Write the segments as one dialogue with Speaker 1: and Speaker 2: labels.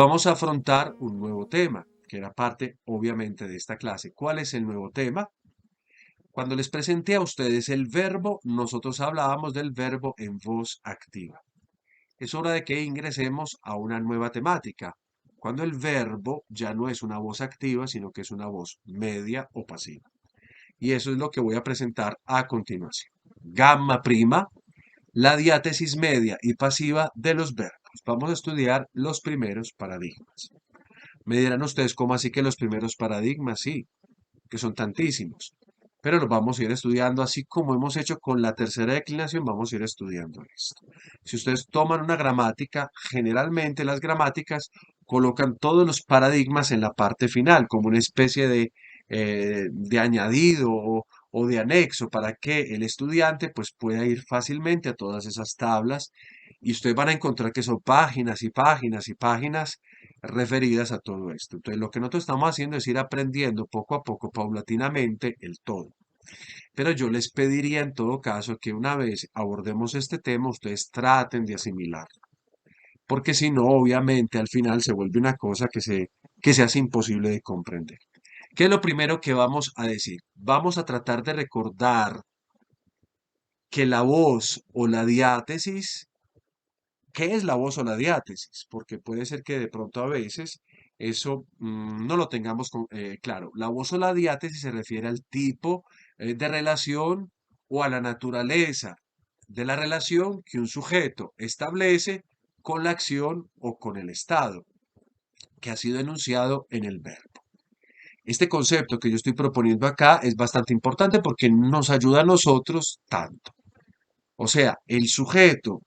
Speaker 1: vamos a afrontar un nuevo tema, que era parte obviamente de esta clase. ¿Cuál es el nuevo tema? Cuando les presenté a ustedes el verbo, nosotros hablábamos del verbo en voz activa. Es hora de que ingresemos a una nueva temática, cuando el verbo ya no es una voz activa, sino que es una voz media o pasiva. Y eso es lo que voy a presentar a continuación. Gamma prima, la diátesis media y pasiva de los verbos. Vamos a estudiar los primeros paradigmas. Me dirán ustedes, ¿cómo así que los primeros paradigmas? Sí, que son tantísimos. Pero los vamos a ir estudiando así como hemos hecho con la tercera declinación, vamos a ir estudiando esto. Si ustedes toman una gramática, generalmente las gramáticas colocan todos los paradigmas en la parte final, como una especie de añadido o de anexo para que el estudiante pues pueda ir fácilmente a todas esas tablas y ustedes van a encontrar que son páginas y páginas y páginas referidas a todo esto. Entonces, lo que nosotros estamos haciendo es ir aprendiendo poco a poco, paulatinamente, el todo. Pero yo les pediría en todo caso que una vez abordemos este tema, ustedes traten de asimilarlo. Porque si no, obviamente, al final se vuelve una cosa que se hace imposible de comprender. ¿Qué es lo primero que vamos a decir? Vamos a tratar de recordar que la voz o la diátesis, ¿qué es la voz o la diátesis? Porque puede ser que de pronto a veces eso no lo tengamos claro. La voz o la diátesis se refiere al tipo de relación o a la naturaleza de la relación que un sujeto establece con la acción o con el estado que ha sido enunciado en el verbo. Este concepto que yo estoy proponiendo acá es bastante importante porque nos ayuda a nosotros tanto. O sea, el sujeto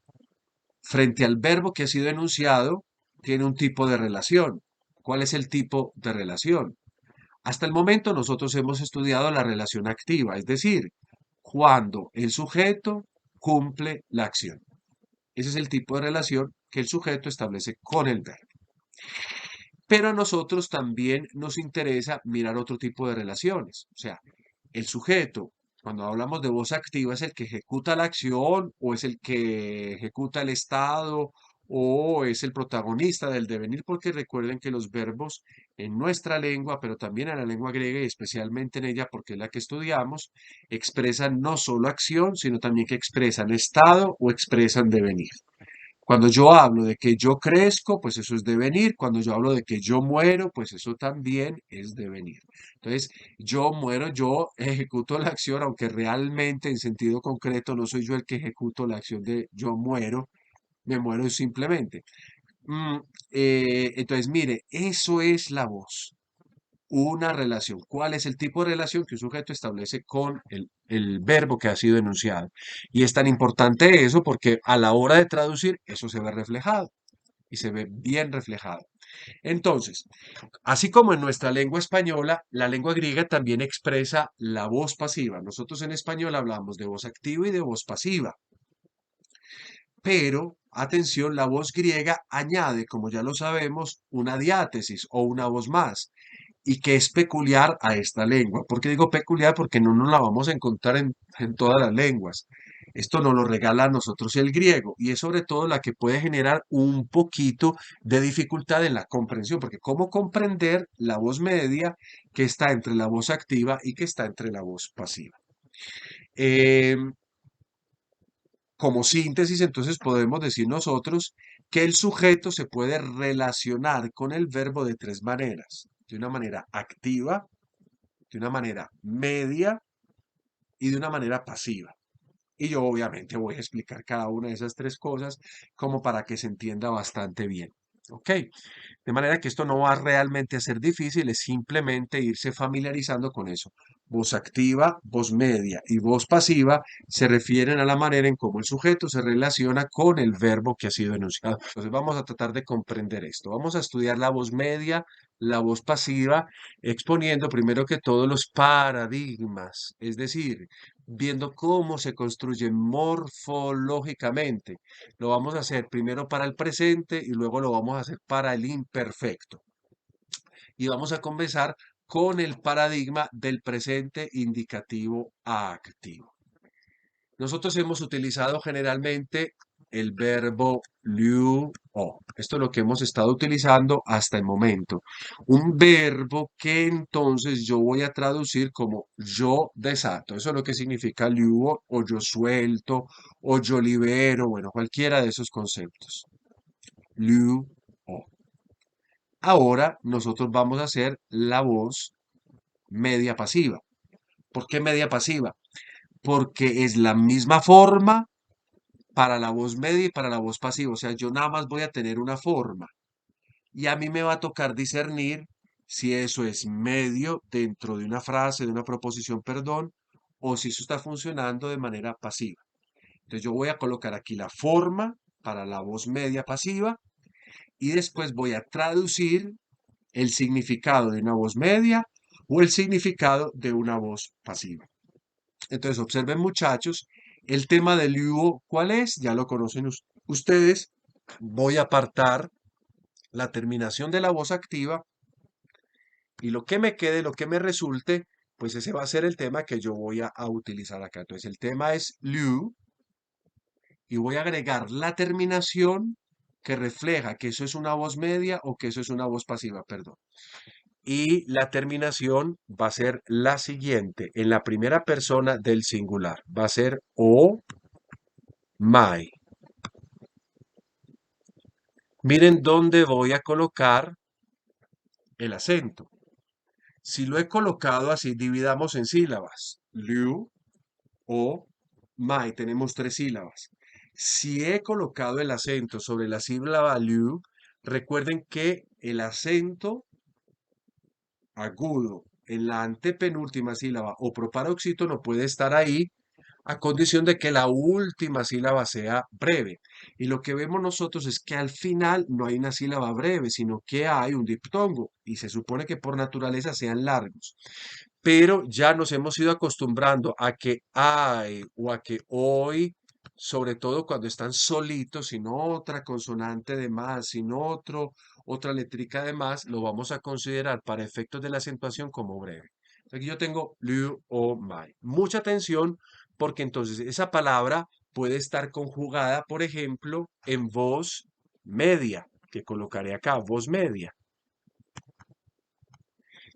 Speaker 1: frente al verbo que ha sido enunciado tiene un tipo de relación. ¿Cuál es el tipo de relación? Hasta el momento nosotros hemos estudiado la relación activa, es decir, cuando el sujeto cumple la acción. Ese es el tipo de relación que el sujeto establece con el verbo. Pero a nosotros también nos interesa mirar otro tipo de relaciones. O sea, el sujeto, cuando hablamos de voz activa, es el que ejecuta la acción o es el que ejecuta el estado o es el protagonista del devenir, porque recuerden que los verbos en nuestra lengua, pero también en la lengua griega y especialmente en ella, porque es la que estudiamos, expresan no solo acción, sino también que expresan estado o expresan devenir. Cuando yo hablo de que yo crezco, pues eso es devenir. Cuando yo hablo de que yo muero, pues eso también es devenir. Entonces, yo muero, yo ejecuto la acción, aunque realmente en sentido concreto no soy yo el que ejecuto la acción de yo muero, me muero simplemente. Mm, entonces, mire, eso es la voz, una relación. ¿Cuál es el tipo de relación que un sujeto establece con el verbo que ha sido enunciado? Y es tan importante eso porque a la hora de traducir eso se ve reflejado y se ve bien reflejado. Entonces, así como en nuestra lengua española, la lengua griega también expresa la voz pasiva. Nosotros en español hablamos de voz activa y de voz pasiva. Pero, atención, la voz griega añade, como ya lo sabemos, una diátesis o una voz más y que es peculiar a esta lengua. ¿Por qué digo peculiar? Porque no nos la vamos a encontrar en todas las lenguas. Esto nos lo regala a nosotros el griego y es sobre todo la que puede generar un poquito de dificultad en la comprensión, porque ¿cómo comprender la voz media que está entre la voz activa y que está entre la voz pasiva? Em, como síntesis, entonces podemos decir nosotros que el sujeto se puede relacionar con el verbo de tres maneras. De una manera activa, de una manera media y de una manera pasiva. Y yo obviamente voy a explicar cada una de esas tres cosas como para que se entienda bastante bien. ¿Ok? De manera que esto no va realmente a ser difícil, es simplemente irse familiarizando con eso. Voz activa, voz media y voz pasiva se refieren a la manera en cómo el sujeto se relaciona con el verbo que ha sido enunciado. Entonces vamos a tratar de comprender esto. Vamos a estudiar la voz media, la voz pasiva, exponiendo primero que todo los paradigmas, es decir, viendo cómo se construye morfológicamente. Lo vamos a hacer primero para el presente y luego lo vamos a hacer para el imperfecto. Y vamos a comenzar con el paradigma del presente indicativo activo. Nosotros hemos utilizado generalmente el verbo liu o. Esto es lo que hemos estado utilizando hasta el momento. Un verbo que entonces yo voy a traducir como yo desato. Eso es lo que significa liu o yo suelto o yo libero, bueno, cualquiera de esos conceptos. Liu o. Ahora nosotros vamos a hacer la voz media pasiva. ¿Por qué media pasiva? Porque es la misma forma para la voz media y para la voz pasiva. O sea, yo nada más voy a tener una forma y a mí me va a tocar discernir si eso es medio dentro de una frase, de una proposición, perdón, o si eso está funcionando de manera pasiva. Entonces yo voy a colocar aquí la forma para la voz media pasiva y después voy a traducir el significado de una voz media o el significado de una voz pasiva. Entonces, observen muchachos, el tema del yugo, ¿cuál es? Ya lo conocen ustedes. Voy a apartar la terminación de la voz activa y lo que me quede, lo que me resulte, pues ese va a ser el tema que yo voy a utilizar acá. Entonces, el tema es liu y voy a agregar la terminación que refleja que eso es una voz media o que eso es una voz pasiva, perdón. Y la terminación va a ser la siguiente, en la primera persona del singular. Va a ser o, mai. Miren dónde voy a colocar el acento. Si lo he colocado así, dividamos en sílabas. Liu, o, mai. Tenemos 3 sílabas. Si he colocado el acento sobre la sílaba liu, recuerden que el acento agudo en la antepenúltima sílaba o proparoxítono puede estar ahí a condición de que la última sílaba sea breve. Y lo que vemos nosotros es que al final no hay una sílaba breve, sino que hay un diptongo y se supone que por naturaleza sean largos. Pero ya nos hemos ido acostumbrando a que hay o a que hoy, sobre todo cuando están solitos, sin otra consonante de más, sin otra letrica de más, lo vamos a considerar para efectos de la acentuación como breve. Aquí yo tengo liu o mai. Mucha atención porque entonces esa palabra puede estar conjugada, por ejemplo, en voz media, que colocaré acá, voz media.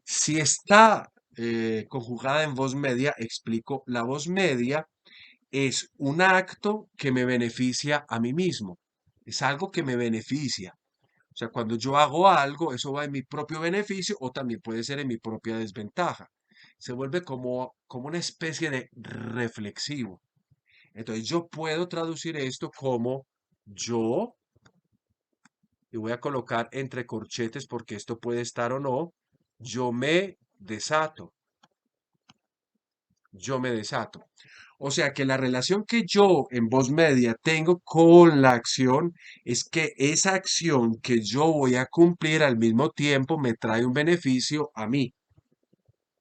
Speaker 1: Si está conjugada en voz media, explico, la voz media es un acto que me beneficia a mí mismo, es algo que me beneficia. O sea, cuando yo hago algo, eso va en mi propio beneficio o también puede ser en mi propia desventaja. Se vuelve como una especie de reflexivo. Entonces yo puedo traducir esto como yo, y voy a colocar entre corchetes porque esto puede estar o no, yo me desato, yo me desato. O sea que la relación que yo en voz media tengo con la acción es que esa acción que yo voy a cumplir al mismo tiempo me trae un beneficio a mí.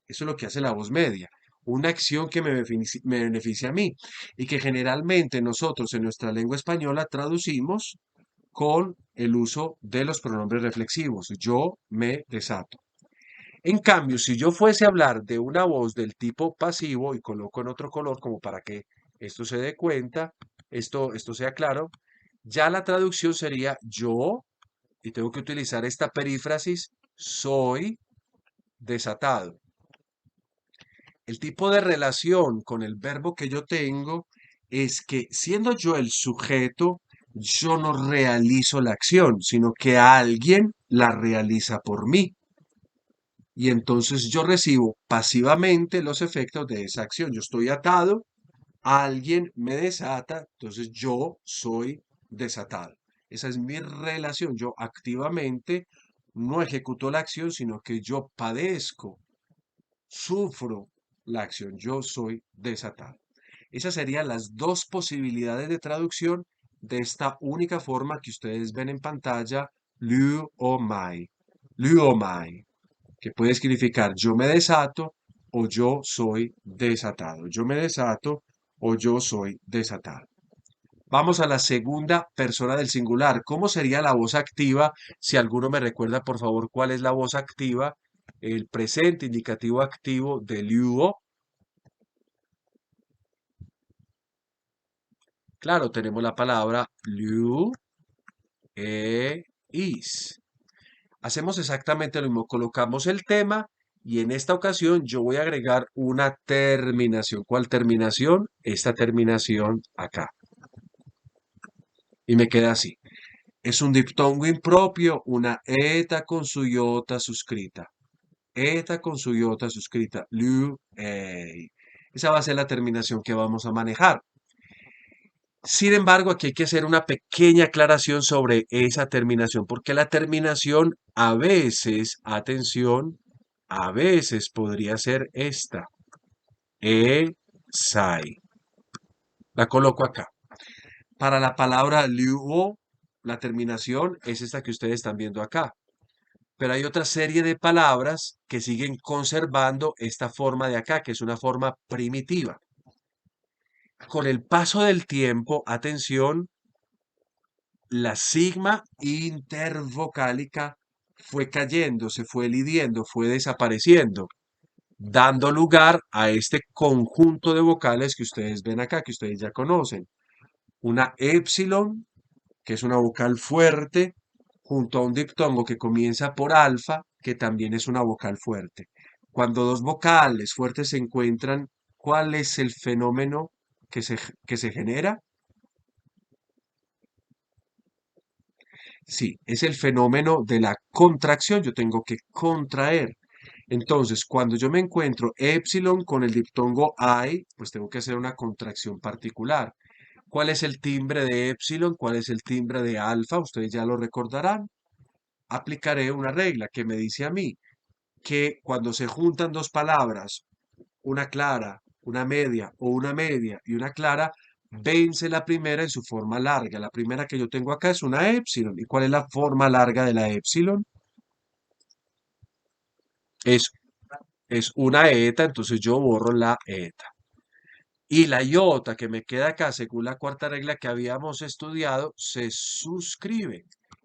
Speaker 1: Eso es lo que hace la voz media. Una acción que me beneficia a mí y que generalmente nosotros en nuestra lengua española traducimos con el uso de los pronombres reflexivos. Yo me desato. En cambio, si yo fuese a hablar de una voz del tipo pasivo y coloco en otro color como para que esto se dé cuenta, esto sea claro, ya la traducción sería yo, y tengo que utilizar esta perífrasis, soy desatado. El tipo de relación con el verbo que yo tengo es que siendo yo el sujeto, yo no realizo la acción, sino que alguien la realiza por mí. Y entonces yo recibo pasivamente los efectos de esa acción. Yo estoy atado, alguien me desata, entonces yo soy desatado. Esa es mi relación. Yo activamente no ejecuto la acción, sino que yo padezco, sufro la acción. Yo soy desatado. Esas serían las dos posibilidades de traducción de esta única forma que ustedes ven en pantalla, liu o mai. Liu o mai, que puede significar yo me desato o yo soy desatado. Yo me desato o yo soy desatado. Vamos a la segunda persona del singular. ¿Cómo sería la voz activa? Si alguno me recuerda, por favor, cuál es la voz activa. El presente indicativo activo del yugo. Claro, tenemos la palabra liu, is. Hacemos exactamente lo mismo, colocamos el tema y en esta ocasión yo voy a agregar una terminación. ¿Cuál terminación? Esta terminación acá. Y me queda así. Es un diptongo impropio, una eta con su iota suscrita. Eta con su iota suscrita. Liu, ei. Esa va a ser la terminación que vamos a manejar. Sin embargo, aquí hay que hacer una pequeña aclaración sobre esa terminación, porque la terminación a veces, atención, a veces podría ser esta. Sai. La coloco acá. Para la palabra luo, la terminación es esta que ustedes están viendo acá. Pero hay otra serie de palabras que siguen conservando esta forma de acá, que es una forma primitiva. Con el paso del tiempo, atención, la sigma intervocálica fue cayendo, se fue elidiendo, fue desapareciendo, dando lugar a este conjunto de vocales que ustedes ven acá, que ustedes ya conocen. Una épsilon, que es una vocal fuerte, junto a un diptongo que comienza por alfa, que también es una vocal fuerte. Cuando dos vocales fuertes se encuentran, ¿cuál es el fenómeno que se genera? Sí, es el fenómeno de la contracción. Yo tengo que contraer. Entonces, cuando yo me encuentro épsilon con el diptongo I, pues tengo que hacer una contracción particular. ¿Cuál es el timbre de épsilon? ¿Cuál es el timbre de alfa? Ustedes ya lo recordarán. Aplicaré una regla que me dice a mí que cuando se juntan dos palabras, una clara, una media o una media y una clara, vence la primera en su forma larga. La primera que yo tengo acá es una épsilon. ¿Y cuál es la forma larga de la épsilon? Es, es una eta, entonces yo borro la eta. Y la iota que me queda acá, según la cuarta regla que habíamos estudiado, se suscribe.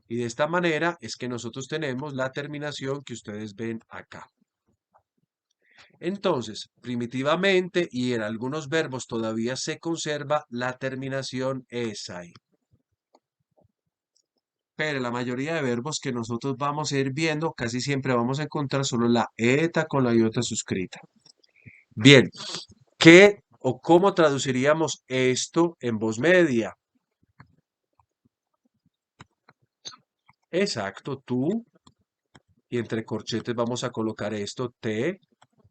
Speaker 1: Y de esta manera es que nosotros tenemos la terminación que ustedes ven acá. Entonces, primitivamente y en algunos verbos todavía se conserva la terminación esai. Pero la mayoría de verbos que nosotros vamos a ir viendo, casi siempre vamos a encontrar solo la eta con la iota suscrita. Bien, ¿qué o cómo traduciríamos esto en voz media? Exacto, tú, y entre corchetes vamos a colocar esto, te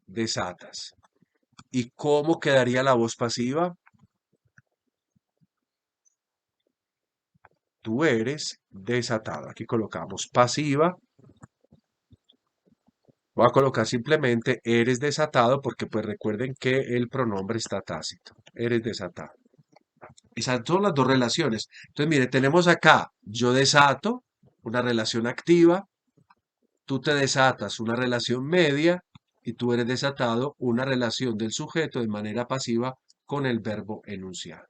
Speaker 1: desatas. ¿Y cómo quedaría la voz pasiva? Tú eres desatado. Aquí colocamos pasiva. Voy a colocar simplemente eres desatado porque pues recuerden que el pronombre está tácito. Eres desatado. Esas son las dos relaciones. Entonces, mire, tenemos acá yo desato, una relación activa, tú te desatas, una relación media, y tú eres desatado, una relación del sujeto de manera pasiva con el verbo enunciado.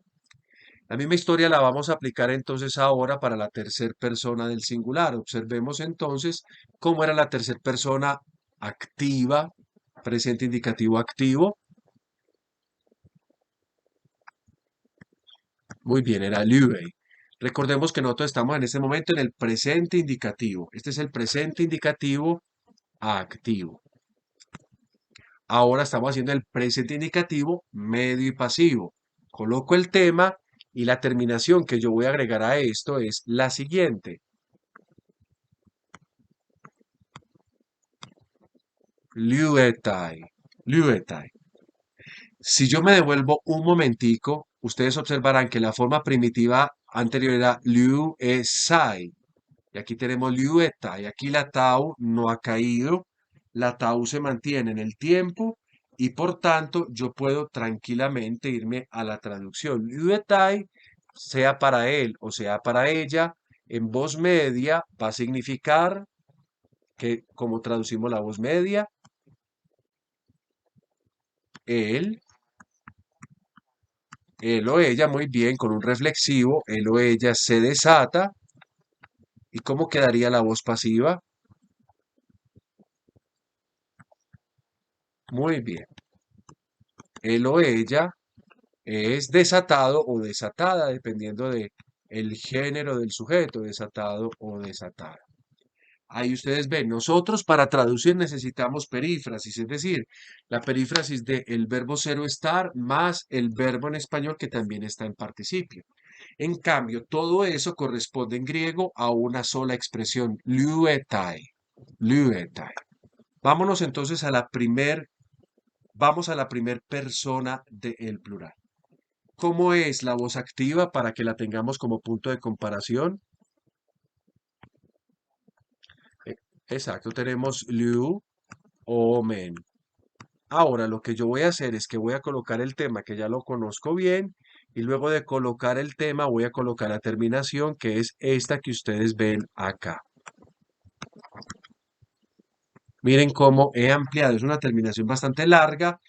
Speaker 1: La misma historia la vamos a aplicar entonces ahora para la tercera persona del singular. Observemos entonces cómo era la tercera persona activa, presente indicativo activo. Muy bien, era Lübey. Recordemos que nosotros estamos en este momento en el presente indicativo. Este es el presente indicativo activo. Ahora estamos haciendo el presente indicativo medio y pasivo. Coloco el tema y la terminación que yo voy a agregar a esto es la siguiente. Luetai. Luetai. Si yo me devuelvo un momentico, ustedes observarán que la forma primitiva anterior era luesai. Y aquí tenemos luetai. Aquí la tau no ha caído. La tau se mantiene en el tiempo y por tanto yo puedo tranquilamente irme a la traducción. Luetai, sea para él o sea para ella, en voz media va a significar que, como traducimos la voz media, él, él o ella, muy bien, con un reflexivo, él o ella se desata. ¿Y cómo quedaría la voz pasiva? Muy bien. Él o ella Es desatado o desatada, dependiendo de el género del sujeto, desatado o desatada. Ahí ustedes ven, nosotros para traducir necesitamos perífrasis, es decir, la perífrasis del verbo ser o estar más el verbo en español que también está en participio. En cambio, todo eso corresponde en griego a una sola expresión, luetai, luetai. Vámonos entonces a vamos a la primer persona del plural. ¿Cómo es la voz activa para que la tengamos como punto de comparación? Eh, Exacto, tenemos liu o men. Ahora lo que yo voy a hacer es que voy a colocar el tema que ya lo conozco bien y luego de colocar el tema voy a colocar la terminación que es esta que ustedes ven acá. Miren cómo he ampliado, es una terminación bastante larga.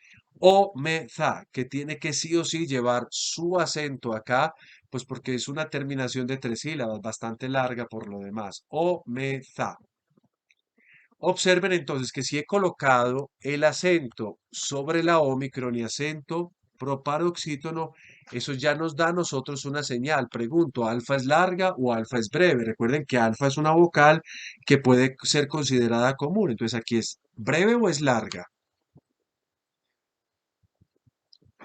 Speaker 1: O meza, que tiene que sí o sí llevar su acento acá, pues porque es una terminación de 3 sílabas, bastante larga por lo demás. O meza. Observen entonces que si he colocado el acento sobre la ómicron y acento proparoxítono, eso ya nos da a nosotros una señal. Pregunto, ¿alfa es larga o alfa es breve? Recuerden que alfa es una vocal que puede ser considerada común. Entonces aquí es breve o es larga.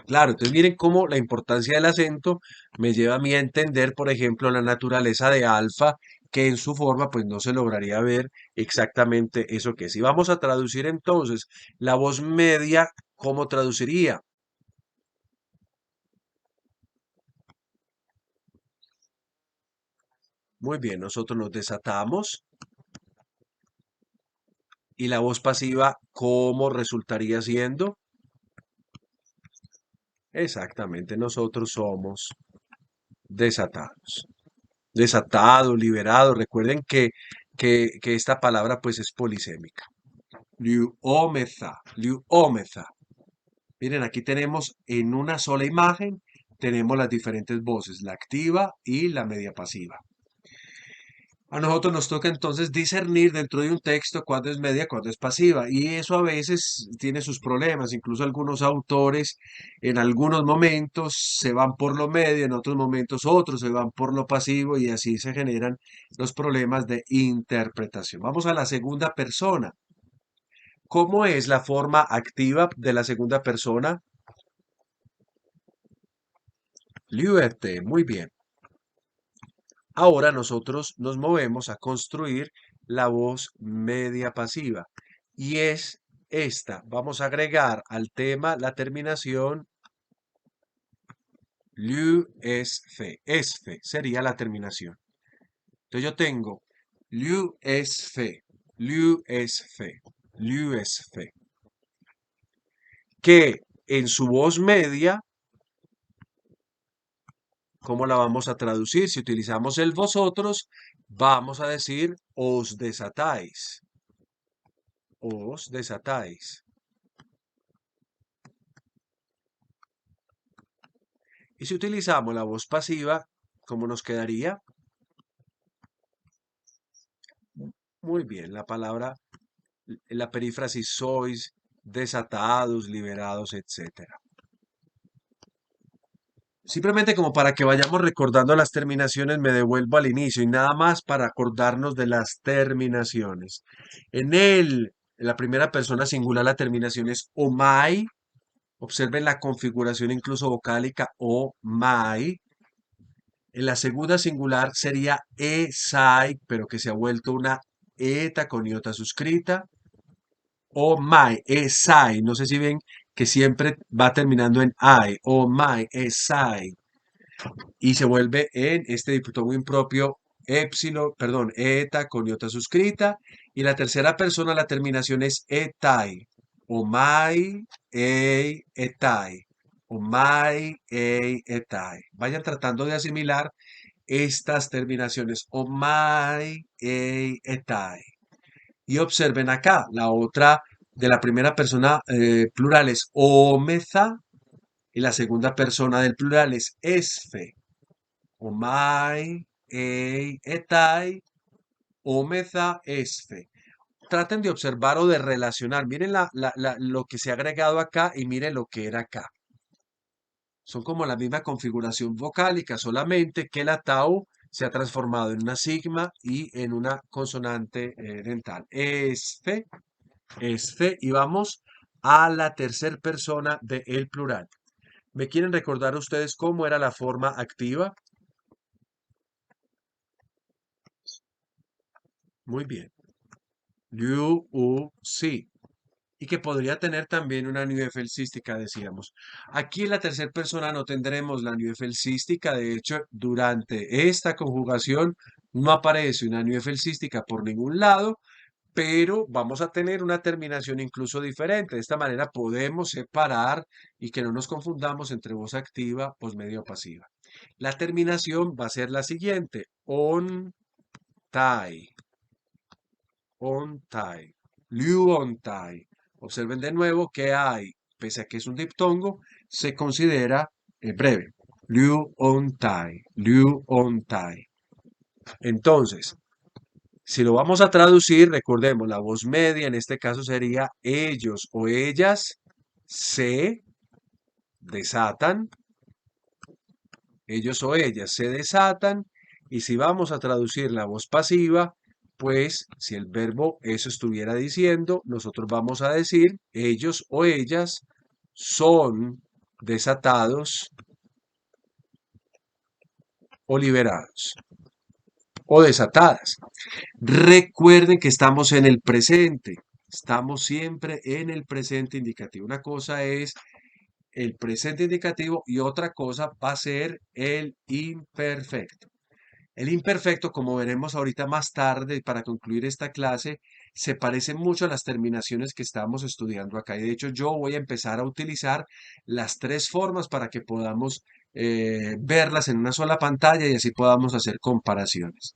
Speaker 1: Claro, entonces miren cómo la importancia del acento me lleva a mí a entender, por ejemplo, la naturaleza de alfa, que en su forma pues no se lograría ver exactamente eso que es. Si vamos a traducir entonces la voz media, ¿cómo traduciría? Muy bien, nosotros nos desatamos y la voz pasiva, ¿cómo resultaría siendo? Exactamente, nosotros somos desatados. Desatado, liberado. Recuerden que esta palabra pues es polisémica. Liuomeza, liuomeza. Miren, aquí tenemos en una sola imagen, tenemos las diferentes voces, la activa y la media pasiva. A nosotros nos toca entonces discernir dentro de un texto cuándo es media, cuándo es pasiva. Y eso a veces tiene sus problemas. Incluso algunos autores en algunos momentos se van por lo medio, en otros momentos otros se van por lo pasivo y así se generan los problemas de interpretación. Vamos a la segunda persona. ¿Cómo es la forma activa de la segunda persona? Lyuete, muy bien. Ahora nosotros nos movemos a construir la voz media pasiva y es esta. Vamos a agregar al tema la terminación liu es fe, sería la terminación. Entonces yo tengo liu es fe, liu es fe, liu es fe, que en su voz media, ¿cómo la vamos a traducir? Si utilizamos el vosotros, vamos a decir os desatáis. Os desatáis. Y si utilizamos la voz pasiva, ¿cómo nos quedaría? Muy bien, la palabra, la perífrasis sois, desatados, liberados, etcétera. Simplemente como para que vayamos recordando las terminaciones, me devuelvo al inicio y nada más para acordarnos de las terminaciones. En la primera persona singular, la terminación es omai. Observen la configuración incluso vocálica omai. En la segunda singular sería esai, pero que se ha vuelto una eta con iota suscrita. O mai, esai. No sé si ven que siempre va terminando en ai. O mai, esai. Y se vuelve en este diptongo muy impropio épsilon, perdón, eta con iota suscrita. Y la tercera persona, la terminación es etai. O mai, ei, etai. O mai, ei, etai. Vayan tratando de asimilar estas terminaciones omai, ei, etai. Y observen acá, la otra de la primera persona plural es omeza y la segunda persona del plural es esfe. Omai, ei, etai, omeza, esfe. Traten de observar o de relacionar. Miren lo que se ha agregado acá y miren lo que era acá. Son como la misma configuración vocálica, solamente que la tau se ha transformado en una sigma y en una consonante dental. Esfe, y vamos a la tercera persona del plural. ¿Me quieren recordar ustedes cómo era la forma activa? Muy bien. Liu, u, si. Y que podría tener también una niuefelsística, decíamos. Aquí en la tercera persona no tendremos la niuefelsística. De hecho, durante esta conjugación no aparece una niuefelsística por ningún lado, pero vamos a tener una terminación incluso diferente. De esta manera podemos separar y que no nos confundamos entre voz activa, posmedia o pasiva. La terminación va a ser la siguiente: on, tai, on, tai, liu, on, tai. Observen de nuevo que hay, pese a que es un diptongo, se considera breve. Liu, on, tai, liu, on, tai. Entonces, si lo vamos a traducir, recordemos, la voz media en este caso sería ellos o ellas se desatan, ellos o ellas se desatan, y si vamos a traducir la voz pasiva, pues si el verbo eso estuviera diciendo, nosotros vamos a decir ellos o ellas son desatados o liberados o desatadas. Recuerden que estamos en el presente. Estamos siempre en el presente indicativo. Una cosa es el presente indicativo y otra cosa va a ser el imperfecto. El imperfecto, como veremos ahorita más tarde para concluir esta clase, se parece mucho a las terminaciones que estamos estudiando acá. Y de hecho yo voy a empezar a utilizar las tres formas para que podamos verlas en una sola pantalla y así podamos hacer comparaciones.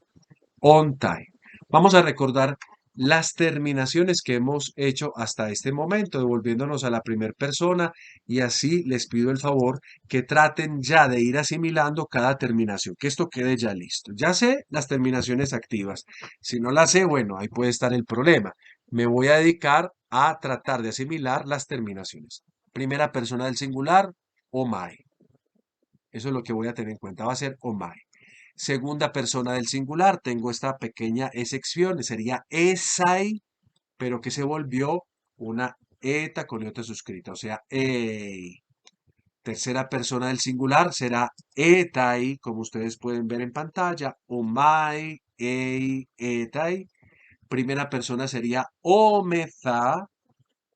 Speaker 1: On time. Vamos a recordar las terminaciones que hemos hecho hasta este momento, devolviéndonos a la primera persona, y así les pido el favor que traten ya de ir asimilando cada terminación, que esto quede ya listo. Ya sé las terminaciones activas. Si no las sé, bueno, ahí puede estar el problema. Me voy a dedicar a tratar de asimilar las terminaciones. Primera persona del singular, oh my. Eso es lo que voy a tener en cuenta. Va a ser oh my. Segunda persona del singular, tengo esta pequeña excepción, sería esai, pero que se volvió una eta con iota suscrita, o sea, ei. Tercera persona del singular será etai, como ustedes pueden ver en pantalla, omai, ei, etai. Primera persona sería omeza,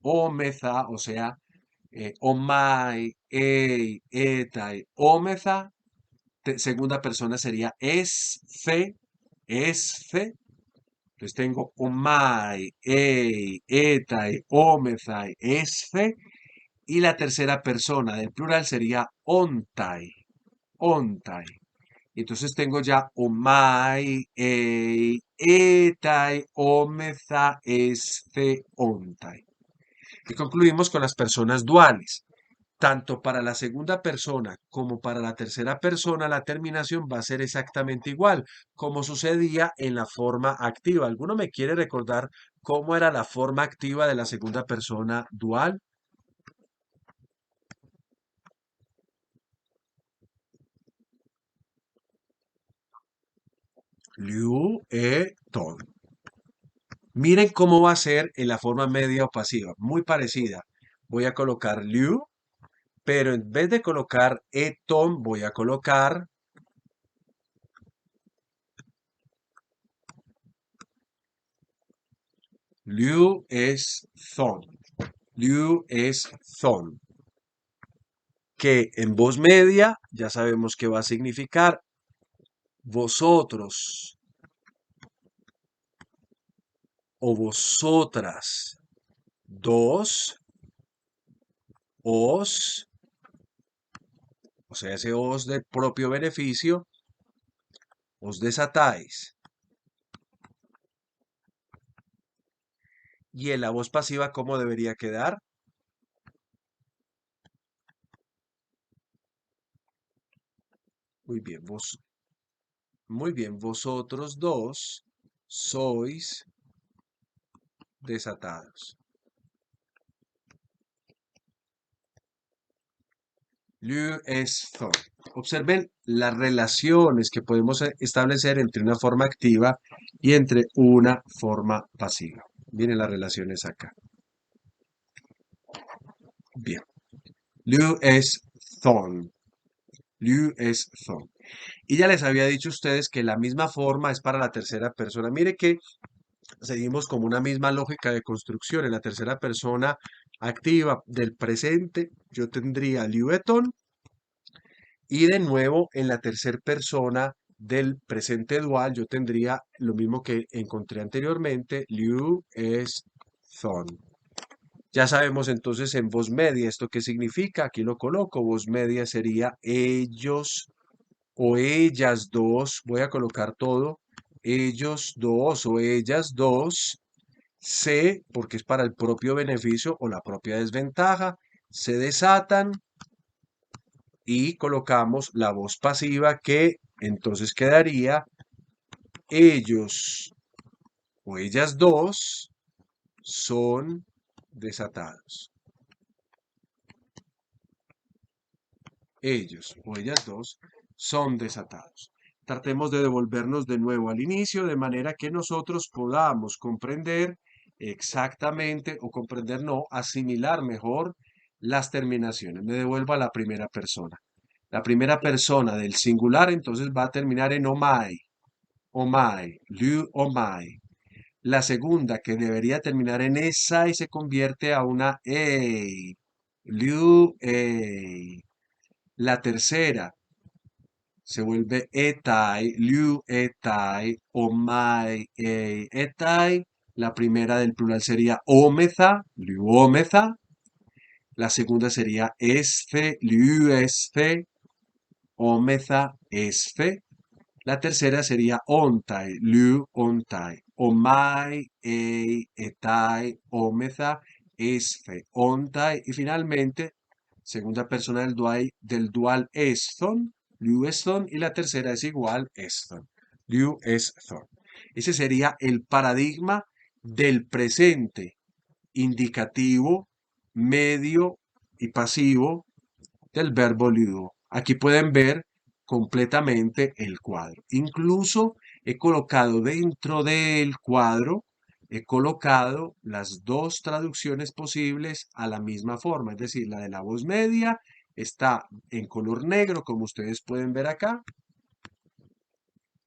Speaker 1: omeza, o sea, omai, ei, etai, omeza. Segunda persona sería esfe. Entonces tengo omai, ei, etai, omethai, esfe. Y la tercera persona del plural sería ontai, ontai. Entonces tengo ya omai, ei, etai, ometha, esfe, ontai. Y concluimos con las personas duales. Tanto para la segunda persona como para la tercera persona, la terminación va a ser exactamente igual, como sucedía en la forma activa. ¿Alguno me quiere recordar cómo era la forma activa de la segunda persona dual? Liu, e, ton. Miren cómo va a ser en la forma media o pasiva, muy parecida. Voy a colocar liu, pero en vez de colocar e, ton, voy a colocar liu es thon. Liu es thon. Que en voz media ya sabemos qué va a significar vosotros o vosotras, dos, os, o sea, ese os de propio beneficio, os desatáis. Y en la voz pasiva, ¿cómo debería quedar? Muy bien, muy bien, vosotros dos sois desatados. Lieu es son. Observen las relaciones que podemos establecer entre una forma activa y entre una forma pasiva. Miren las relaciones acá. Bien. Lieu es son. Lieu es son. Y ya les había dicho a ustedes que la misma forma es para la tercera persona. Mire que seguimos como una misma lógica de construcción. En la tercera persona activa del presente, yo tendría lieueton. Y de nuevo, en la tercera persona del presente dual, yo tendría lo mismo que encontré anteriormente, lieu es son. Ya sabemos entonces en voz media esto qué significa. Aquí lo coloco. Voz media sería ellos o ellas dos. Voy a colocar todo. Ellos dos o ellas dos se, porque es para el propio beneficio o la propia desventaja, se desatan y colocamos la voz pasiva que entonces quedaría ellos o ellas dos son desatados. Ellos o ellas dos son desatados. Tratemos de devolvernos de nuevo al inicio de manera que nosotros podamos comprender exactamente o comprender no, asimilar mejor las terminaciones. Me devuelvo a la primera persona. La primera persona del singular entonces va a terminar en omai, omai, liu omai. La segunda que debería terminar en esa y se convierte a una ei, liu ei. La tercera se vuelve etai, liu etai, omai etai. La primera del plural sería omeza, liu omeza. La segunda sería esfe, liu esfe, omeza esfe. La tercera sería ontai, liu ontai, omai etai, omeza esfe, ontai. Y finalmente, segunda persona del dual esthon, liu esthon, y la tercera es igual esthon, liu esthon. Ese sería el paradigma del presente indicativo, medio y pasivo del verbo liu. Aquí pueden ver completamente el cuadro. Incluso he colocado dentro del cuadro, he colocado las dos traducciones posibles a la misma forma, es decir, la de la voz media está en color negro, como ustedes pueden ver acá,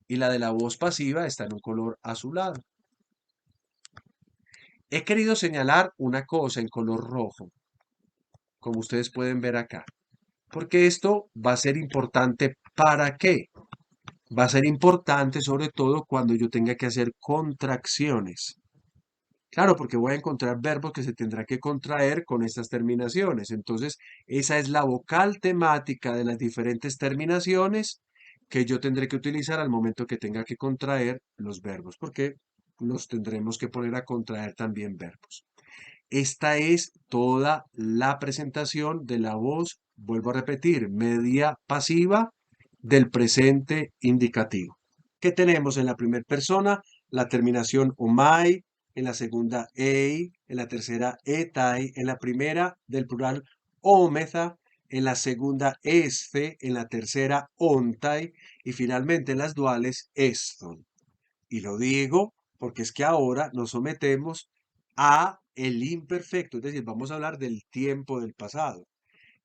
Speaker 1: y la de la voz pasiva está en un color azulado. He querido señalar una cosa en color rojo, como ustedes pueden ver acá, porque esto va a ser importante. ¿Para qué? Va a ser importante sobre todo cuando yo tenga que hacer contracciones. Claro, porque voy a encontrar verbos que se tendrán que contraer con estas terminaciones. Entonces, esa es la vocal temática de las diferentes terminaciones que yo tendré que utilizar al momento que tenga que contraer los verbos, porque los tendremos que poner a contraer también verbos. Esta es toda la presentación de la voz, vuelvo a repetir, media pasiva del presente indicativo. ¿Qué tenemos en la primera persona? La terminación omai, en la segunda ei, en la tercera etai, en la primera del plural omeza, en la segunda esfe, en la tercera ontai y finalmente en las duales eston. Y lo digo porque es que ahora nos sometemos a el imperfecto, es decir, vamos a hablar del tiempo del pasado,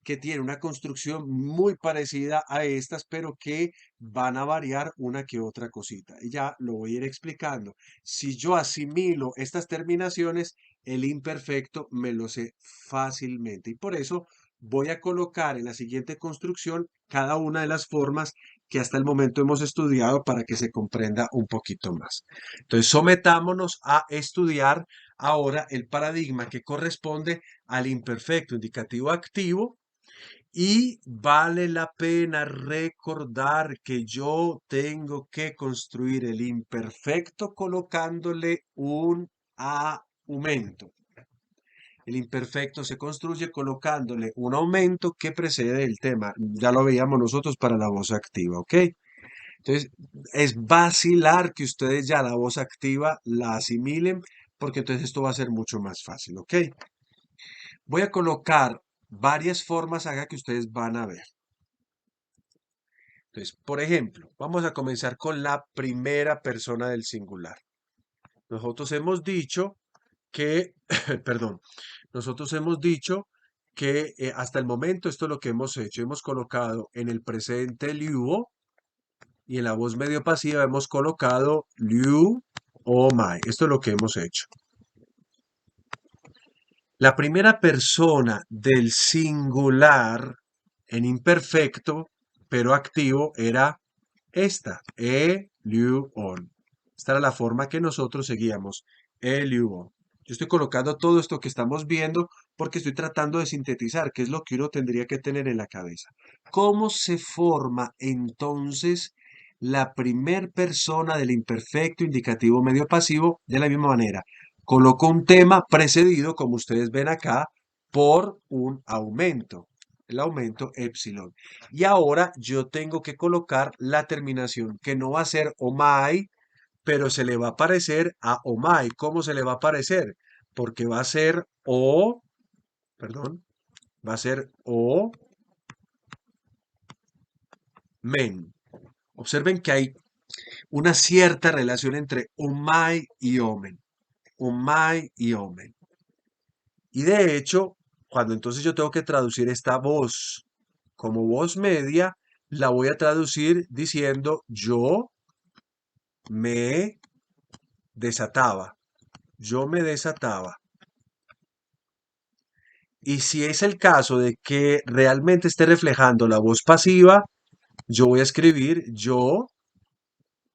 Speaker 1: que tiene una construcción muy parecida a estas, pero que van a variar una que otra cosita. Y ya lo voy a ir explicando. Si yo asimilo estas terminaciones, el imperfecto me lo sé fácilmente. Y por eso voy a colocar en la siguiente construcción cada una de las formas que hasta el momento hemos estudiado para que se comprenda un poquito más. Entonces, sometámonos a estudiar ahora el paradigma que corresponde al imperfecto indicativo activo y vale la pena recordar que yo tengo que construir el imperfecto colocándole un aumento. El imperfecto se construye colocándole un aumento que precede el tema. Ya lo veíamos nosotros para la voz activa, ¿ok? Entonces, es vacilar que ustedes ya la voz activa la asimilen, porque entonces esto va a ser mucho más fácil, ¿ok? Voy a colocar varias formas haga que ustedes van a ver. Entonces, por ejemplo, vamos a comenzar con la primera persona del singular. Nosotros hemos dicho que, perdón, nosotros hemos dicho que hasta el momento esto es lo que hemos hecho. Hemos colocado en el presente liu y en la voz medio pasiva hemos colocado liu o mai. Esto es lo que hemos hecho. La primera persona del singular en imperfecto, pero activo, era esta, liu on. Esta era la forma que nosotros seguíamos, liu on. Yo estoy colocando todo esto que estamos viendo porque estoy tratando de sintetizar qué es lo que uno tendría que tener en la cabeza. ¿Cómo se forma entonces la primer persona del imperfecto, indicativo, medio pasivo? De la misma manera, coloco un tema precedido, como ustedes ven acá, por un aumento, el aumento epsilon. Y ahora yo tengo que colocar la terminación, que no va a ser omai, pero se le va a parecer a omai. ¿Cómo se le va a parecer? Porque va a ser o, perdón, va a ser o men. Observen que hay una cierta relación entre omai y omen. Omai y omen. Y de hecho, cuando entonces yo tengo que traducir esta voz como voz media, la voy a traducir diciendo yo me desataba. Yo me desataba. Y si es el caso de que realmente esté reflejando la voz pasiva, yo voy a escribir yo,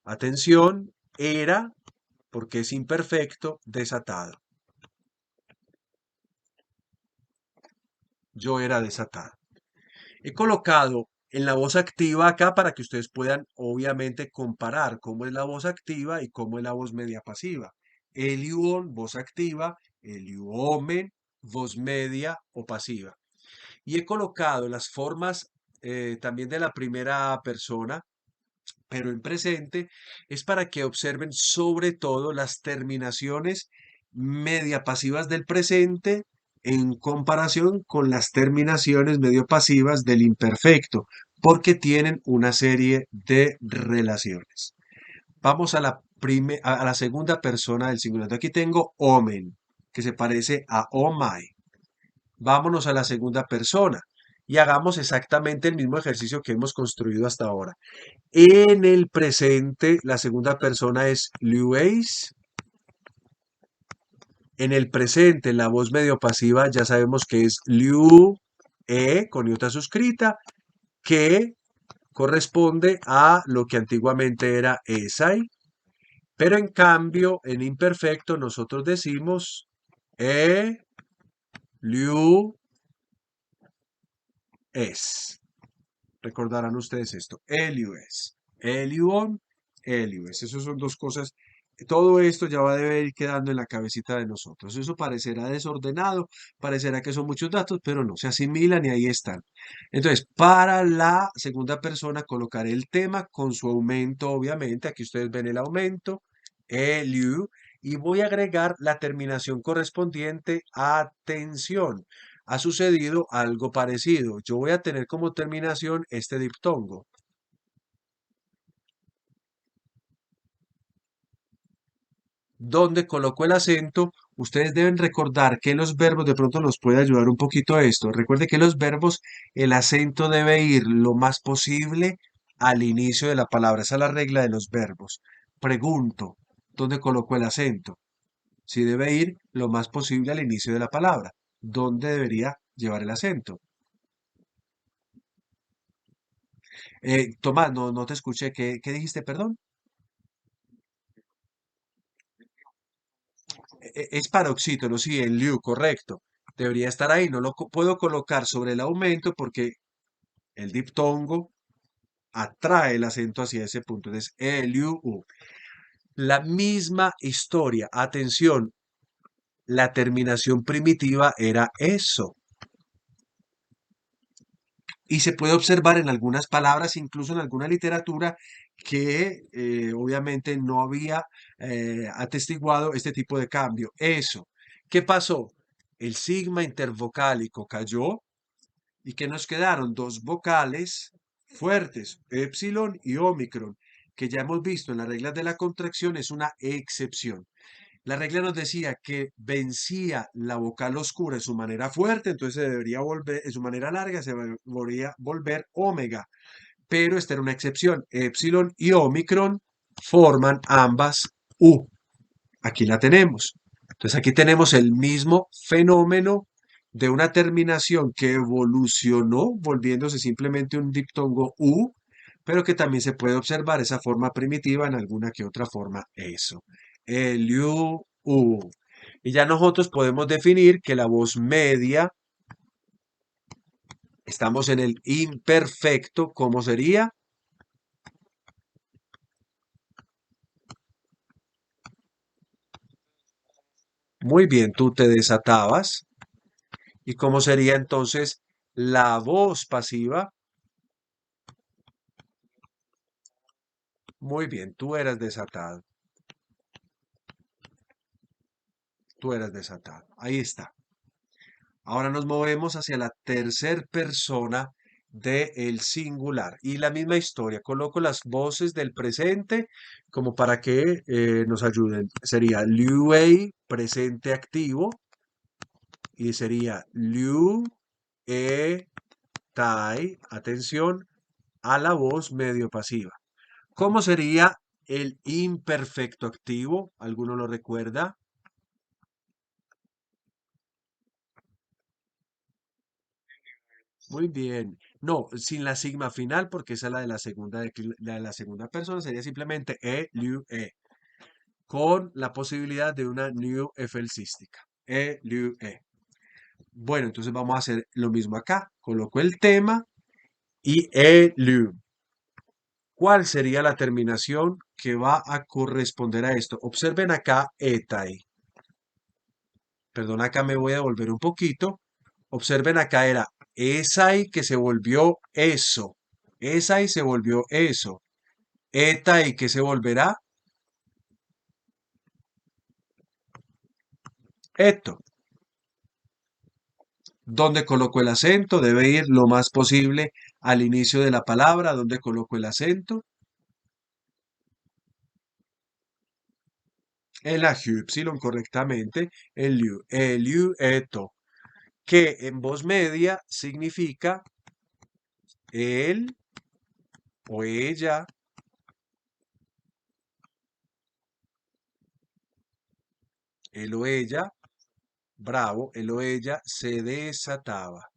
Speaker 1: atención, era, porque es imperfecto, desatado. Yo era desatado. He colocado en la voz activa acá para que ustedes puedan obviamente comparar cómo es la voz activa y cómo es la voz media pasiva. Eliuon, voz activa, eliuomen, voz media o pasiva. Y he colocado las formas también de la primera persona, pero en presente, es para que observen sobre todo las terminaciones media pasivas del presente en comparación con las terminaciones medio pasivas del imperfecto, porque tienen una serie de relaciones. Vamos a a la segunda persona del singular. Aquí tengo omen, que se parece a omai. Vámonos a la segunda persona y hagamos exactamente el mismo ejercicio que hemos construido hasta ahora. En el presente, la segunda persona es Luis. En el presente, la voz medio pasiva ya sabemos que es Liu, con iota suscrita, que corresponde a lo que antiguamente era Esai. Pero en cambio, en imperfecto, nosotros decimos Liu, es. Recordarán ustedes esto. Eliues. Eliuon, Eliues. Esas son dos cosas. Todo esto ya va a deber ir quedando en la cabecita de nosotros. Eso parecerá desordenado, parecerá que son muchos datos, pero no, se asimilan y ahí están. Entonces, para la segunda persona colocaré el tema con su aumento, obviamente. Aquí ustedes ven el aumento, Eliu, y voy a agregar la terminación correspondiente a atención. Ha sucedido algo parecido. Yo voy a tener como terminación este diptongo. Donde coloco el acento, ustedes deben recordar que los verbos, de pronto nos puede ayudar un poquito esto. Recuerde que los verbos, el acento debe ir lo más posible al inicio de la palabra. Esa es la regla de los verbos. Pregunto, ¿dónde coloco el acento? Si debe ir lo más posible al inicio de la palabra. ¿Dónde debería llevar el acento? Tomás, no te escuché. ¿Qué dijiste, perdón? Es paroxítono, sí, en liu, correcto. Debería estar ahí. No lo puedo colocar sobre el aumento porque el diptongo atrae el acento hacia ese punto. Entonces, liu, u. La misma historia. Atención, la terminación primitiva era eso. Y se puede observar en algunas palabras, incluso en alguna literatura, que obviamente no había atestiguado este tipo de cambio. Eso. ¿Qué pasó? El sigma intervocálico cayó y que nos quedaron dos vocales fuertes, épsilon y ómicron, que ya hemos visto en las reglas de la contracción es una excepción. La regla nos decía que vencía la vocal oscura en su manera fuerte, entonces se debería volver, en su manera larga se debería volver omega, pero esta era una excepción. Epsilon y ómicron forman ambas U. Aquí la tenemos. Entonces aquí tenemos el mismo fenómeno de una terminación que evolucionó volviéndose simplemente un diptongo U, pero que también se puede observar esa forma primitiva en alguna que otra forma eso. El U. Y ya nosotros podemos definir que la voz media, estamos en el imperfecto, ¿cómo sería? Muy bien, tú te desatabas. ¿Y cómo sería entonces la voz pasiva? Muy bien, tú eras desatado. Tú eras desatado. Ahí está. Ahora nos movemos hacia la tercer persona del singular. Y la misma historia. Coloco las voces del presente como para que nos ayuden. Sería Liu presente activo. Y sería Liu E Tai. Atención a la voz medio pasiva. ¿Cómo sería el imperfecto activo? ¿Alguno lo recuerda? Muy bien. No, sin la sigma final, porque esa es la de la segunda, la de la segunda persona, sería simplemente liu, e, con la posibilidad de una new efelsística. Liu, e. Bueno, entonces vamos a hacer lo mismo acá. Coloco el tema y liu. ¿Cuál sería la terminación que va a corresponder a esto? Observen acá etai. Perdón, acá me voy a volver un poquito. Observen acá era esai que se volvió eso. Esai se volvió eso. Etai que se volverá eto. ¿Dónde coloco el acento? Debe ir lo más posible al inicio de la palabra. ¿Dónde coloco el acento? En la y correctamente. Eto. Que en voz media significa él o ella. Él o ella. Bravo, él o ella se desataba.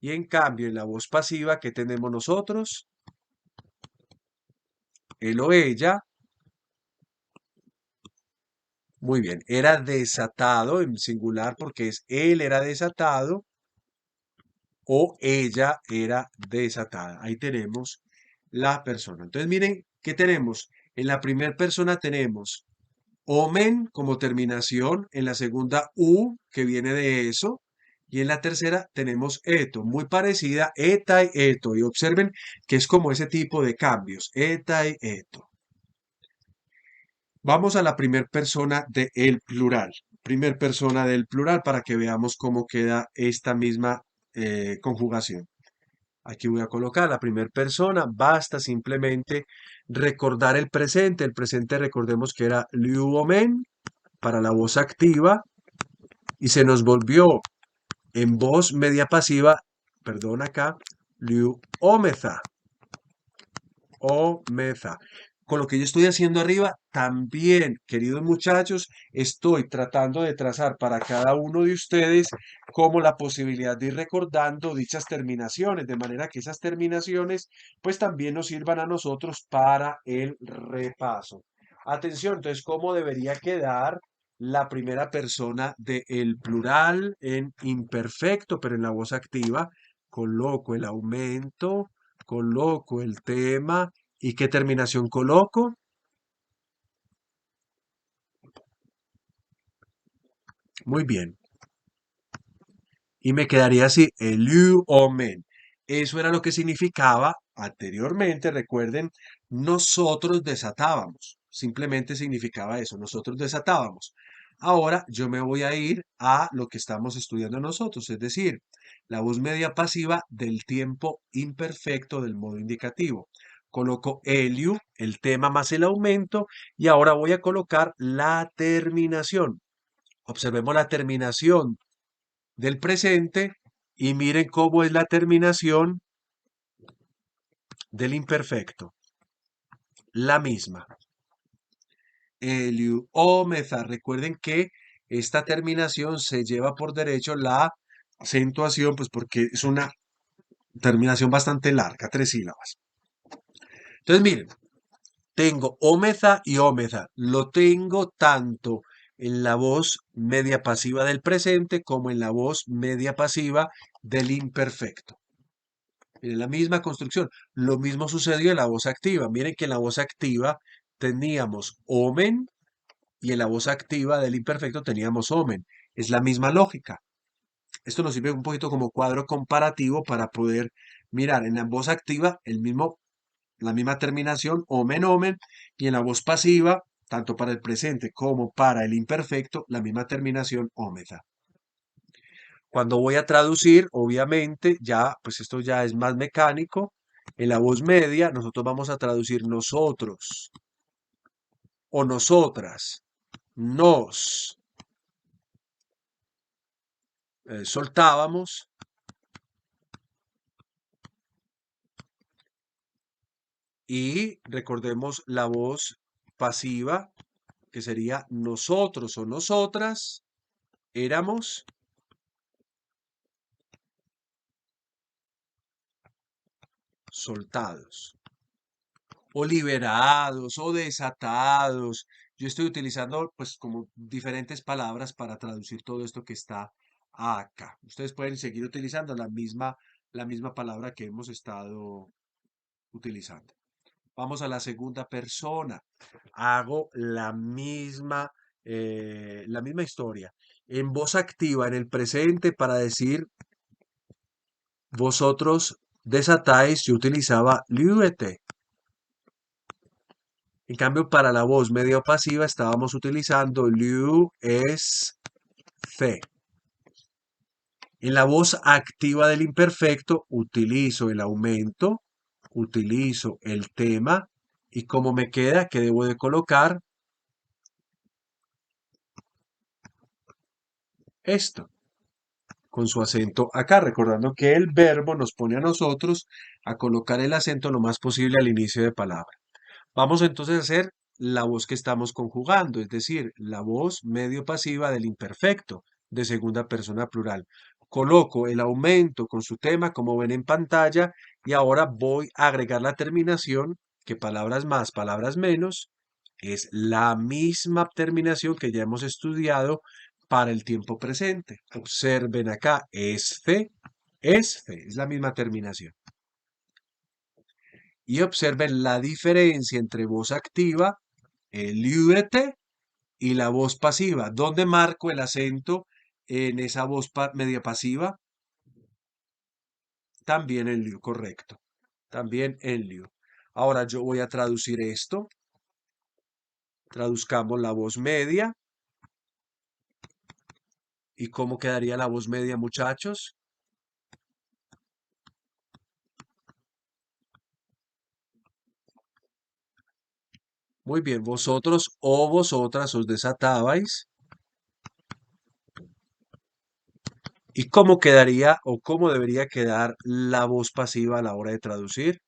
Speaker 1: Y en cambio, en la voz pasiva, ¿qué tenemos nosotros? Él o ella, muy bien, era desatado en singular porque es él era desatado o ella era desatada. Ahí tenemos la persona. Entonces, miren, ¿qué tenemos? En la primera persona tenemos omen como terminación, en la segunda u, que viene de eso, y en la tercera tenemos eto, muy parecida, eta y eto, y observen que es como ese tipo de cambios, eta y eto. Vamos a la primera persona del plural, primer persona del plural para que veamos cómo queda esta misma conjugación. Aquí voy a colocar la primera persona, basta simplemente recordar el presente. El presente recordemos que era liuomen para la voz activa y se nos volvió en voz media pasiva, perdón acá, liuomeza, omeza. Con lo que yo estoy haciendo arriba, también, queridos muchachos, estoy tratando de trazar para cada uno de ustedes como la posibilidad de ir recordando dichas terminaciones, de manera que esas terminaciones pues también nos sirvan a nosotros para el repaso. Atención, entonces, ¿cómo debería quedar la primera persona del plural en imperfecto, pero en la voz activa? Coloco el aumento, coloco el tema. ¿Y qué terminación coloco? Muy bien. Y me quedaría así, elu omen. Eso era lo que significaba anteriormente, recuerden, nosotros desatábamos. Simplemente significaba eso, nosotros desatábamos. Ahora yo me voy a ir a lo que estamos estudiando nosotros, es decir, la voz media pasiva del tiempo imperfecto del modo indicativo. Coloco Eliu, el tema más el aumento, y ahora voy a colocar la terminación. Observemos la terminación del presente y miren cómo es la terminación del imperfecto. La misma. Eliu, Omeza. Recuerden que esta terminación se lleva por derecho la acentuación, pues porque es una terminación bastante larga, 3 sílabas. Entonces, miren, tengo Omeza y Omeza. Lo tengo tanto en la voz media pasiva del presente como en la voz media pasiva del imperfecto. Miren, la misma construcción. Lo mismo sucedió en la voz activa. Miren que en la voz activa teníamos omen y en la voz activa del imperfecto teníamos omen. Es la misma lógica. Esto nos sirve un poquito como cuadro comparativo para poder mirar en la voz activa la misma terminación, omen, omen, y en la voz pasiva, tanto para el presente como para el imperfecto, la misma terminación, omeza. Cuando voy a traducir, obviamente, ya, pues esto ya es más mecánico. En la voz media, nosotros vamos a traducir nosotros o nosotras, nos soltábamos y recordemos la voz pasiva, que sería nosotros o nosotras, éramos soltados. O liberados o desatados. Yo estoy utilizando pues como diferentes palabras para traducir todo esto que está acá. Ustedes pueden seguir utilizando la misma palabra que hemos estado utilizando. Vamos a la segunda persona. Hago la misma historia. En voz activa en el presente para decir vosotros desatáis, yo utilizaba liuete. En cambio, para la voz medio pasiva estábamos utilizando liu es fe. En la voz activa del imperfecto utilizo el aumento, utilizo el tema y como me queda, que debo de colocar esto con su acento acá, recordando que el verbo nos pone a nosotros a colocar el acento lo más posible al inicio de palabra. Vamos entonces a hacer la voz que estamos conjugando, es decir, la voz medio pasiva del imperfecto de segunda persona plural. Coloco el aumento con su tema, como ven en pantalla, y ahora voy a agregar la terminación, que palabras más, palabras menos, es la misma terminación que ya hemos estudiado para el tiempo presente. Observen acá, es fe, es la misma terminación. Y observen la diferencia entre voz activa, el liuete, y la voz pasiva. ¿Dónde marco el acento en esa voz media pasiva? También en liu, correcto. También en liu. Ahora yo voy a traducir esto. Traduzcamos la voz media. ¿Y cómo quedaría la voz media, muchachos? Muy bien, vosotros o vosotras os desatabais. ¿Y cómo quedaría o cómo debería quedar la voz pasiva a la hora de traducir?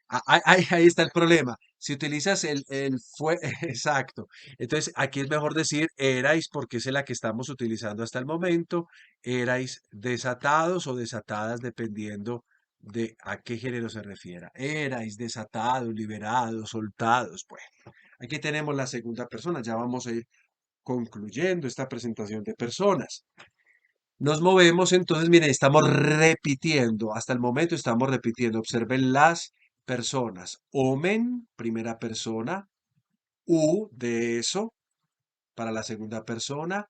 Speaker 1: Ahí está el problema. Si utilizas el fue, exacto. Entonces, aquí es mejor decir erais porque es la que estamos utilizando hasta el momento. Erais desatados o desatadas dependiendo de a qué género se refiera. Erais desatados, liberados, soltados. Bueno, aquí tenemos la segunda persona. Ya vamos a ir concluyendo esta presentación de personas. Nos movemos, entonces, miren, estamos repitiendo, hasta el momento estamos repitiendo. Observen las personas. Omen, primera persona. U, de eso, para la segunda persona.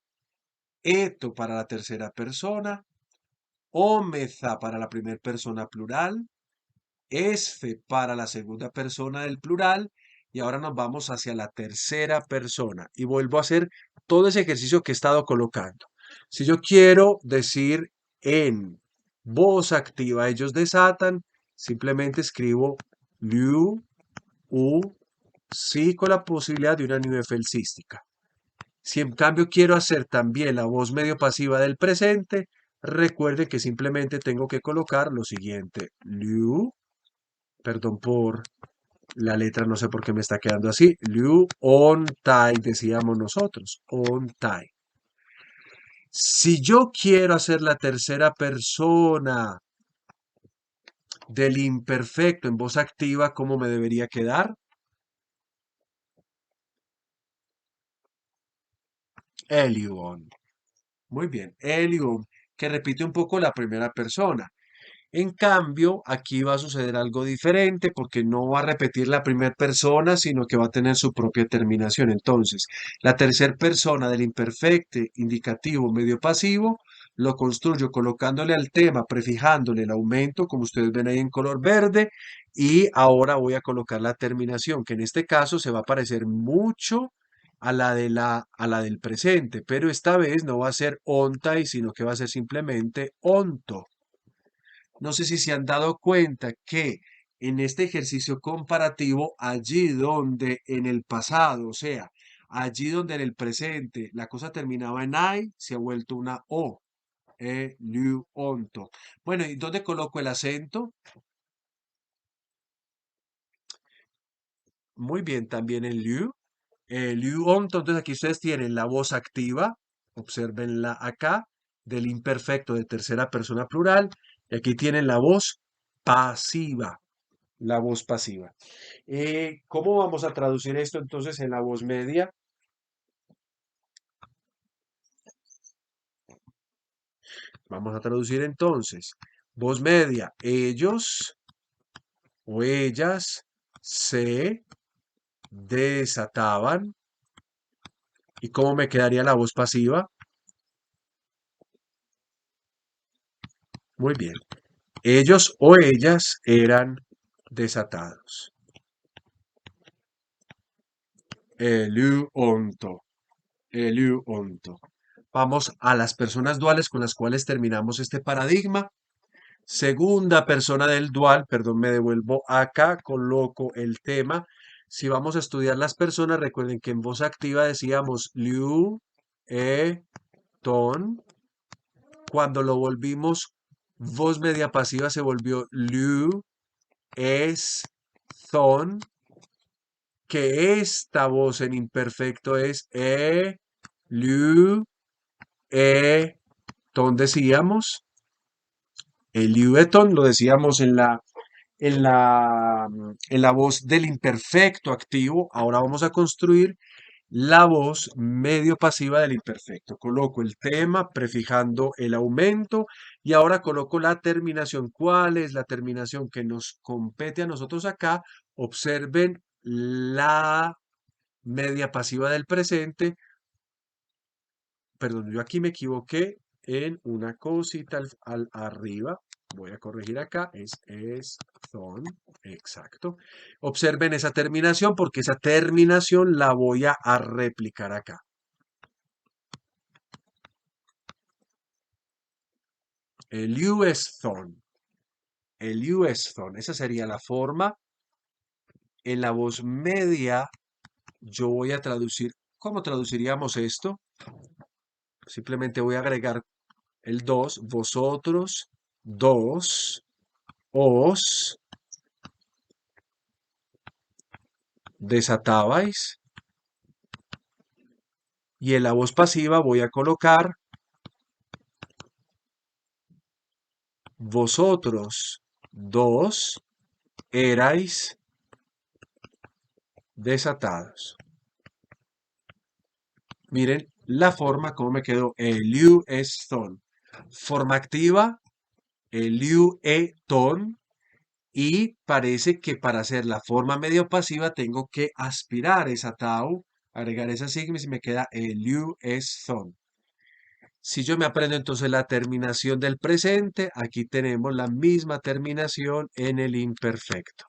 Speaker 1: Eto, para la tercera persona. Omeza, para la primera persona plural. Esfe, para la segunda persona del plural. y ahora nos vamos hacia la tercera persona y vuelvo a hacer todo ese ejercicio que he estado colocando. Si yo quiero decir en voz activa, ellos desatan, simplemente escribo liu, u, sí con la posibilidad de una nivefelcística. Si en cambio quiero hacer también la voz medio pasiva del presente, recuerden que simplemente tengo que colocar lo siguiente. Liu, perdón por la letra, no sé por qué me está quedando así. Liu on tai, decíamos nosotros. On tai. Si yo quiero hacer la tercera persona del imperfecto en voz activa, ¿cómo me debería quedar? Elion. Muy bien. Elion, que repite un poco la primera persona. En cambio, aquí va a suceder algo diferente porque no va a repetir la primera persona, sino que va a tener su propia terminación. Entonces, la tercera persona del imperfecto, indicativo, medio pasivo, lo construyo colocándole al tema, prefijándole el aumento, como ustedes ven ahí en color verde, y ahora voy a colocar la terminación, que en este caso se va a parecer mucho a la del presente, pero esta vez no va a ser ontai, sino que va a ser simplemente onto. No sé si se han dado cuenta que en este ejercicio comparativo, allí donde en el pasado, o sea, allí donde en el presente la cosa terminaba en I, se ha vuelto una O, liu, onto. Bueno, ¿y dónde coloco el acento? Muy bien, también en liu. Liu, onto, entonces aquí ustedes tienen la voz activa, observenla acá, del imperfecto de tercera persona plural, y aquí tienen la voz pasiva. La voz pasiva. ¿Cómo vamos a traducir esto entonces en la voz media? Vamos a traducir entonces. Voz media, ellos o ellas se desataban. ¿Y cómo me quedaría la voz pasiva? Muy bien. Ellos o ellas eran desatados. Elu onto. Elu onto. Vamos a las personas duales con las cuales terminamos este paradigma. Segunda persona del dual, perdón, me devuelvo acá, coloco el tema. Si vamos a estudiar las personas, recuerden que en voz activa decíamos liu, ton. Cuando lo volvimos voz media pasiva se volvió liu, ton. Que esta voz en imperfecto es liu, ton decíamos. El liueton lo decíamos en la voz del imperfecto activo. Ahora vamos a construir la voz medio pasiva del imperfecto. Coloco el tema prefijando el aumento y ahora coloco la terminación. ¿Cuál es la terminación que nos compete a nosotros acá? Observen la media pasiva del presente. Perdón, yo aquí me equivoqué en una cosita al arriba. Voy a corregir acá, es son, exacto. Observen esa terminación porque esa terminación la voy a replicar acá. El US thon, el US thon, esa sería la forma. En la voz media yo voy a traducir, ¿cómo traduciríamos esto? Simplemente voy a agregar el dos, vosotros, dos, os, desatabais. Y en la voz pasiva voy a colocar vosotros dos erais desatados. Miren la forma como me quedó. Eliu es ton. Forma activa, eliu e ton. Y parece que para hacer la forma medio pasiva tengo que aspirar esa tau, agregar esa sigma y me queda eliu es ton. Si yo me aprendo entonces la terminación del presente, aquí tenemos la misma terminación en el imperfecto.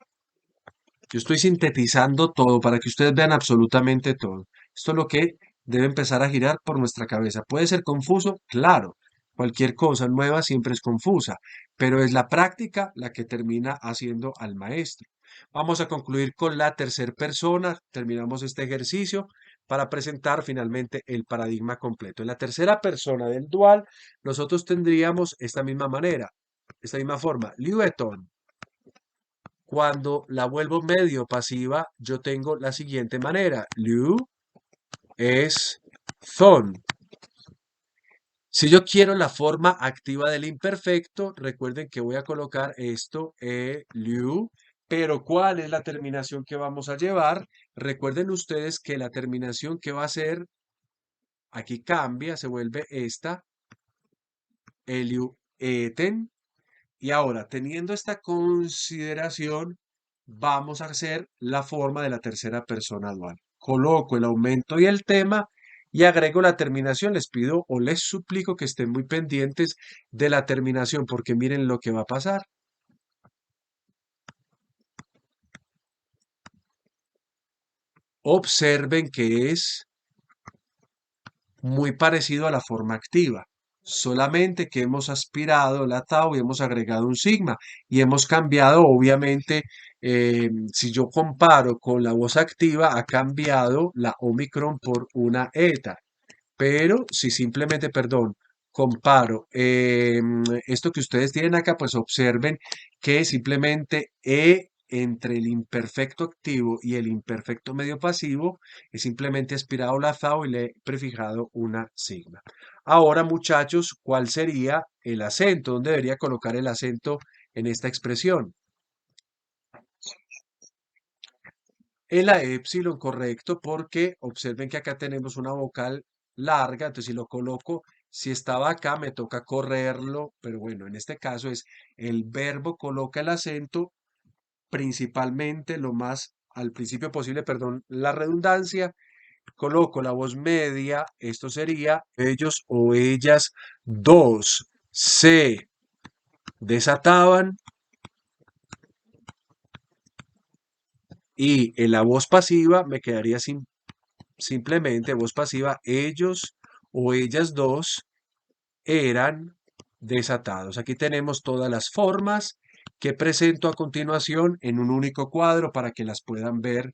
Speaker 1: Yo estoy sintetizando todo para que ustedes vean absolutamente todo. Esto es lo que debe empezar a girar por nuestra cabeza. ¿Puede ser confuso? Claro. Cualquier cosa nueva siempre es confusa, pero es la práctica la que termina haciendo al maestro. Vamos a concluir con la tercera persona. Terminamos este ejercicio para presentar finalmente el paradigma completo. En la tercera persona del dual, nosotros tendríamos esta misma manera, esta misma forma. Liueton. Cuando la vuelvo medio pasiva, yo tengo la siguiente manera. Liu es son. Si yo quiero la forma activa del imperfecto, recuerden que voy a colocar esto, liu, pero ¿cuál es la terminación que vamos a llevar? Recuerden ustedes que la terminación que va a ser, aquí cambia, se vuelve esta, eliu, eten. Y ahora, teniendo esta consideración, vamos a hacer la forma de la tercera persona dual. Coloco el aumento y el tema y agrego la terminación. Les pido o les suplico que estén muy pendientes de la terminación porque miren lo que va a pasar. Observen que es muy parecido a la forma activa, solamente que hemos aspirado la tau y hemos agregado un sigma y hemos cambiado, obviamente, si yo comparo con la voz activa, ha cambiado la omicron por una eta, pero si simplemente, perdón, comparo esto que ustedes tienen acá, pues observen que simplemente E entre el imperfecto activo y el imperfecto medio pasivo es simplemente aspirado lazado y le he prefijado una sigma. Ahora, muchachos, ¿cuál sería el acento? ¿Dónde debería colocar el acento en esta expresión? En la épsilon, correcto, porque observen que acá tenemos una vocal larga, entonces si lo coloco, si estaba acá me toca correrlo, pero bueno, en este caso es el verbo coloca el acento principalmente lo más al principio posible, perdón, la redundancia, coloco la voz media, esto sería ellos o ellas dos se desataban y en la voz pasiva me quedaría simplemente voz pasiva, ellos o ellas dos eran desatados. Aquí tenemos todas las formas que presento a continuación en un único cuadro para que las puedan ver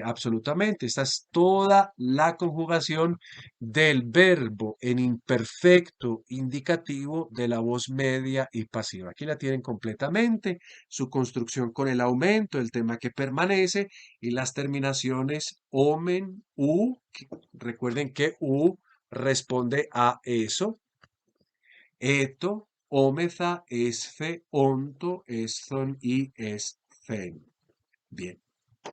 Speaker 1: absolutamente. Esta es toda la conjugación del verbo en imperfecto indicativo de la voz media y pasiva. Aquí la tienen completamente, su construcción con el aumento, el tema que permanece y las terminaciones omen, u. Recuerden que u responde a eso. Eto, ómeza, esfe, onto, esthon y esthen. Bien.